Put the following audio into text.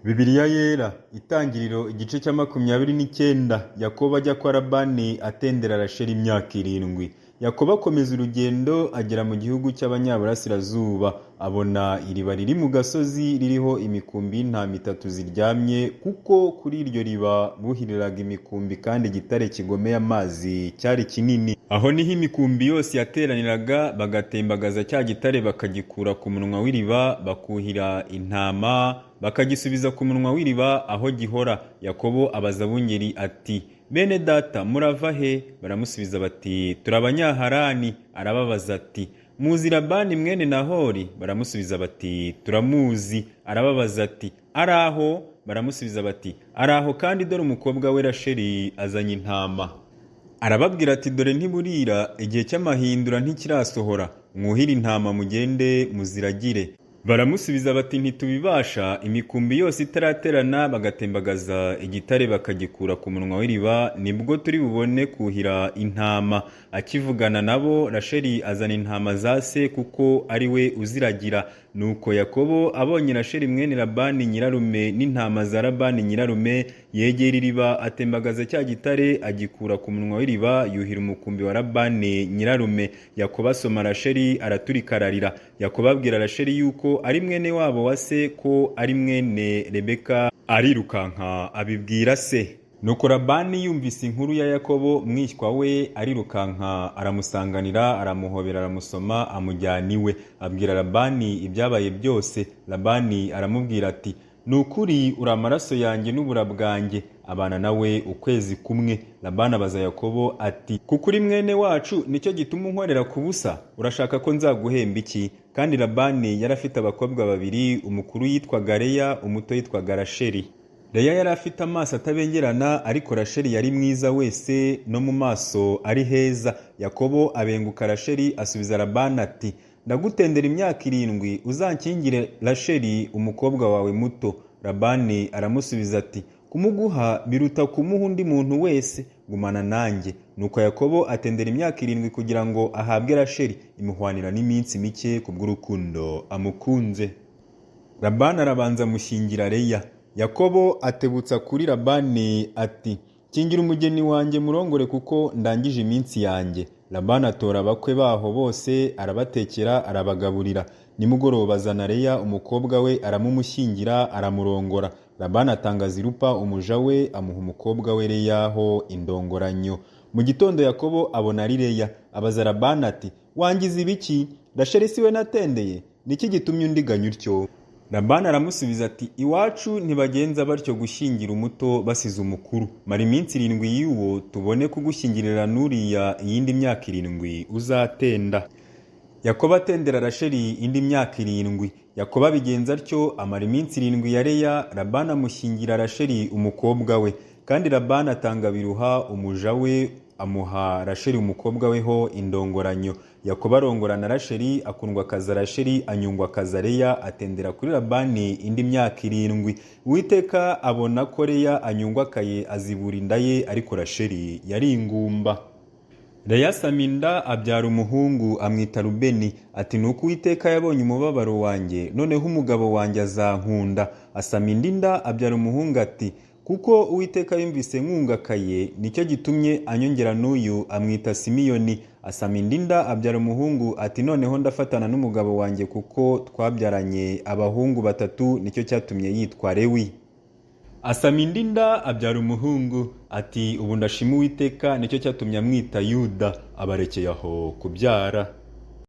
Bibiliya yera itangiriro igice cya 29 Yakobo ajya kwa Labani atendera Rasheli imyaka 7. Yakobo akomeza urugendo agera mu gihugu cy'abanyaburasirazuba, abona iriba riri mu gasozi ririho imikumbi y'intama 3 ziryamye, kuko kuri iryo riba buhiriraga imikumbi kandi igitare kigomeye amazi cyari kinini. Aho niho imikumbi yose yateraniraga, bagatembagaza cya gitare bakagikura ku munwa w'iriba, bakuhira intama bakagisubiza ku munwa w'iriba aho gihora. Yakobo abaza abungeri ati, bene data murava he? Baramusubiza bati, turabanyaharani. Arababaza ati, muzi Labani mwene Nahori? Baramusubiza bati, turamuzi. Arababaza ati, araho? Baramusubiza bati, araho, kandi dore umukobwa we Rasheli azanye intama. Arababwira ati, dore ntiburira, igihe cy'amahindura ntikirasohora, mwuhire intama mugende muziragire. Baramusubiza bati, ntitubibasha. Imikumbi yose itaraterana bagatembagaza igitare bakagikura ku munwa w'iriba, nibwo turi bubone kuhira intama. Akivugana nabo, Rasheli azana intama za se, kuko ari we uziragira. Nuko Yakobo abonye Rasheli mwene Labani nyirarume n'intama za Labani nyirarume, yegera iriba atembagaza cya gitare agikura ku munwa w'iriba, yuhira umukumbi wa Labani nyirarume. Yakobo asoma Rasheli araturika ararira. Yakobo abwira Rasheli yuko ari mwene wabo wa se, ko ari mwene Rebeka. Arirukanka abibwira se. Nuko Labani yumvise inkuru ya Yakobo mwishywa we, arirukanka aramusanganira, aramuhobera, aramusoma, amujyana iwe. Abwira Labani ibyabaye byose. Labani aramubwira ati, nukuri uri amaraso yanjye n'ubura bwanjye, abana nawe ukwezi kumwe. Labani abaza Yakobo ati, kuko uri mwene wacu nicyo gituma unkorera ku busa? Urashaka ko nzaguhemba iki? Kandi Labani yari afite abakobwa babiri, umukuru yitwaga Leya, umuto yitwaga Rasheli. Leya yari afite amaso atabengerana, ariko Rasheli yari mwiza wese, no mu maso ari heza. Yakobo abenguka Rasheli, asubiza Labani ati, ndagutendera imyaka 7, uzankingire Rasheli umukobwa wawe muto. Labani aramusubiza ati, kumuguha biruta kumuha undi muntu wese, gumana nanjye. Nuko Yakobo atendera imyaka 7 kugira ngo ahabwe Rasheli, imuhwanira n'iminsi mike kubw'urukundo amukunze. Labani arabanza amushyingira Leya. Yakobo atebutsa kuri Labani ati, kingira umugeni wanjye murongore, kuko ndangije iminsi yanjye. Labani atora abakwe baho bose, arabatekera, arabagaburira. Nimugoroba azana Leya umukobwa we, aramumushyingira, aramurongora. Labani atanga Zilupa umuja we, amuha umukobwa we Leya ho indongoranyo. Mu gitondo Yakobo abona ari Leya, abaza Labani ati, wangize ibiki? Rasheli si we natendeye? Niki gitumye undiganya utyo? Labani aramusubiza ati, iwacu ntibagenza batyo gushyingira umuto basize umukuru. Mara iminsi 7 y'uwo, tubone kugushyingirira n'uriya iyindi myaka 7 uzatenda. Yakobo atendera Rasheli indi myaka 7. Yakobo abigenza atyo, amara iminsi 7 ya Leya. Labani amushyingira Rasheli umukobwa we, kandi Labani atanga Biluha umuja we, amuha Rasheli umukobwa we ho indongoranyo. Yakobo arongorana Rasheli, akundwa kaza Rasheli, anyungwa kaza Leya, atendera kuri Labani indi myaka 7. Uwiteka abona ko Leya anyungwa kaye, azibura inda ye, ariko Rasheli yari ingumba. Leya asama inda, abyara umuhungu, amwita Rubeni. Ati, nuko Uwiteka yabonye umubabaro wanjye, noneho umugabo wanjye azankunda. Asama indi nda, abyara umuhungu. Ati, kuko Uwiteka yumvise nkungakaye, nicyo gitumye anyongera n'uyu, amwita Simiyoni. Asama indi nda, abyara umuhungu. Ati, noneho ndafatana n'umugabo wanjye, kuko twabyaranye abahungu 3, nicyo cyatumye yitwa Lewi. Asama indi nda, abyara umuhungu. Ati, ubu ndashima Uwiteka, nicyo cyatumye amwita Yuda. Abarekeye aho kubyara.